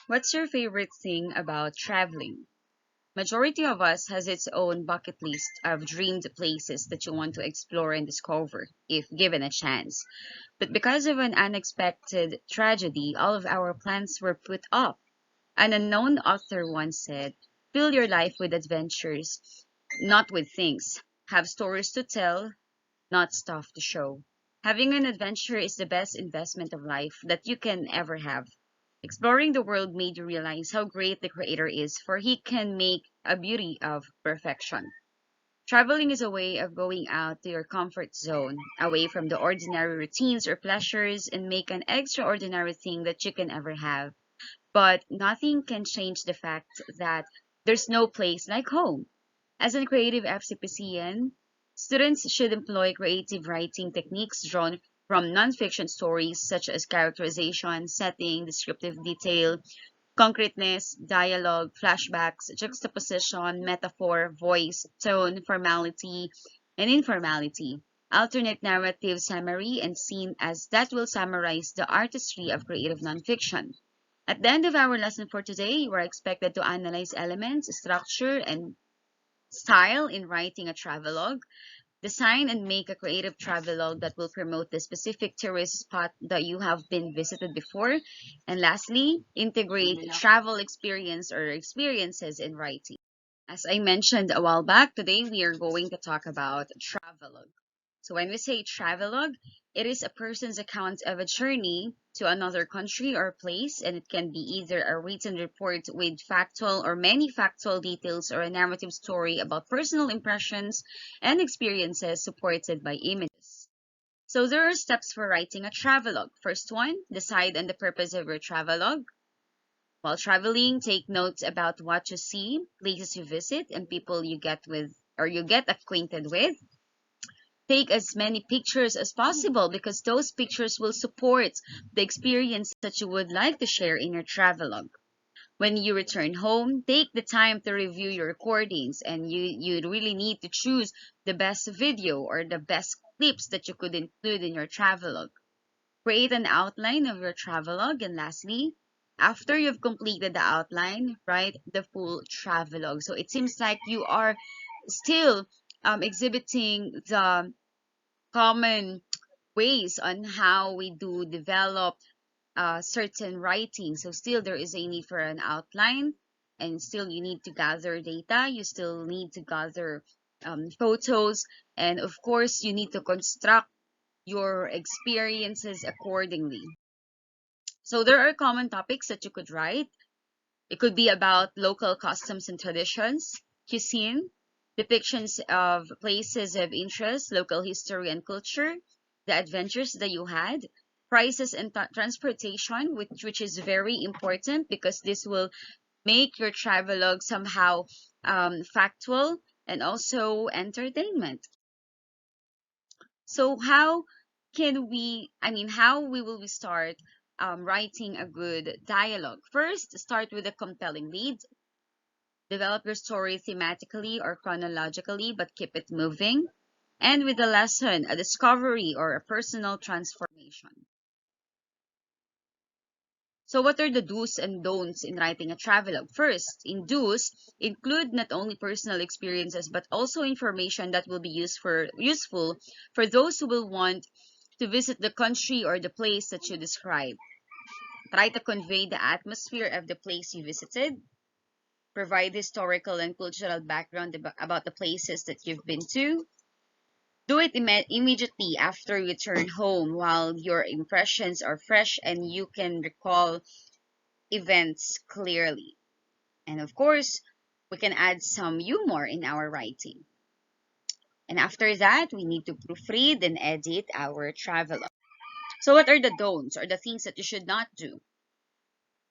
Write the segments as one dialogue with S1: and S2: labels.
S1: What's your favorite thing about traveling? Majority of us has its own bucket list of dreamed places that you want to explore and discover if given a chance. But because of an unexpected tragedy, all of our plans were put off. An unknown author once said, "Fill your life with adventures, not with things. Have stories to tell, not stuff to show." Having an adventure is the best investment of life that you can ever have. Exploring the world made you realize how great the Creator is, for He can make a beauty of perfection. Traveling is a way of going out to your comfort zone, away from the ordinary routines or pleasures, and make an extraordinary thing that you can ever have. But nothing can change the fact that there's no place like home. As a creative FCPCN, students should employ creative writing techniques drawn from nonfiction stories such as characterization, setting, descriptive detail, concreteness, dialogue, flashbacks, juxtaposition, metaphor, voice, tone, formality, and informality. Alternate narrative summary and scene as that will summarize the artistry of creative nonfiction. At the end of our lesson for today, you are expected to analyze elements, structure, and style in writing a travelogue. Design and make a creative travelogue that will promote the specific tourist spot that you have been visited before. And lastly, integrate travel experience or experiences in writing. As I mentioned a while back, today we are going to talk about travelogue. So when we say travelogue, it is a person's account of a journey to another country or place, and it can be either a written report with factual or many factual details or a narrative story about personal impressions and experiences supported by images. So there are steps for writing a travelogue. First one, decide on the purpose of your travelogue. While traveling, take notes about what you see, places you visit, and people you get with or you get acquainted with. Take as many pictures as possible because those pictures will support the experience that you would like to share in your travelogue. When you return home, take the time to review your recordings, and you really need to choose the best video or the best clips that you could include in your travelogue. Create an outline of your travelogue, and lastly, after you've completed the outline, write the full travelogue. So it seems like you are still exhibiting the common ways on how we do develop certain writing. So still there is a need for an outline, and still you need to gather data. You still need to gather photos, and of course you need to construct your experiences accordingly. So there are common topics that you could write. It could be about local customs and traditions, cuisine, depictions of places of interest, local history and culture, the adventures that you had, prices and transportation, which is very important because this will make your travelogue somehow factual and also entertainment. So how will we start writing a good dialogue? First, start with a compelling lead. Develop your story thematically or chronologically, but keep it moving. And with a lesson, a discovery, or a personal transformation. So what are the do's and don'ts in writing a travelogue? First, in do's, include not only personal experiences, but also information that will be useful for those who will want to visit the country or the place that you describe. Try to convey the atmosphere of the place you visited. Provide historical and cultural background about the places that you've been to. Do it immediately after you return home while your impressions are fresh and you can recall events clearly. And of course, we can add some humor in our writing. And after that, we need to proofread and edit our travelogue. So what are the don'ts or the things that you should not do?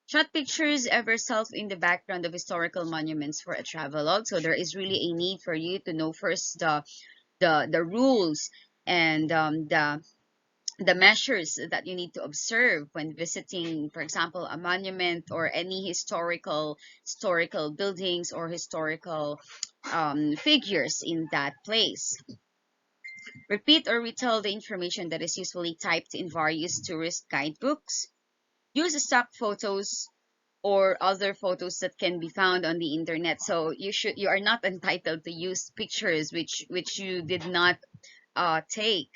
S1: Shot pictures of yourself in the background of historical monuments for a travelogue. So there is really a need for you to know first the rules and the measures that you need to observe when visiting, for example, a monument or any historical buildings or historical figures in that place. Repeat or retell the information that is usually typed in various tourist guidebooks. Use stock photos or other photos that can be found on the internet. So you are not entitled to use pictures which you did not take.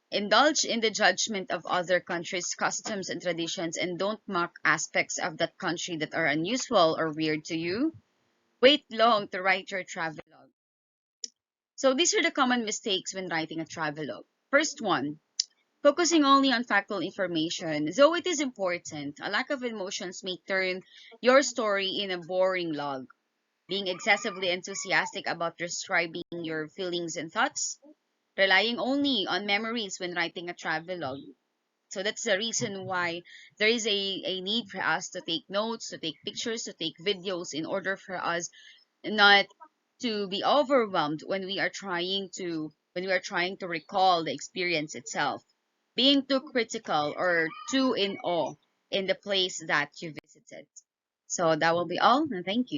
S1: Indulge in the judgment of other countries' customs and traditions, and don't mock aspects of that country that are unusual or weird to you. Wait long to write your travelogue. So these are the common mistakes when writing a travelogue. First one, focusing only on factual information. Though it is important, a lack of emotions may turn your story in a boring log. Being excessively enthusiastic about describing your feelings and thoughts. Relying only on memories when writing a travelogue. So that's the reason why there is a need for us to take notes, to take pictures, to take videos in order for us not to be overwhelmed when we are trying to recall the experience itself. Being too critical or too in awe in the place that you visited. So that will be all, and thank you.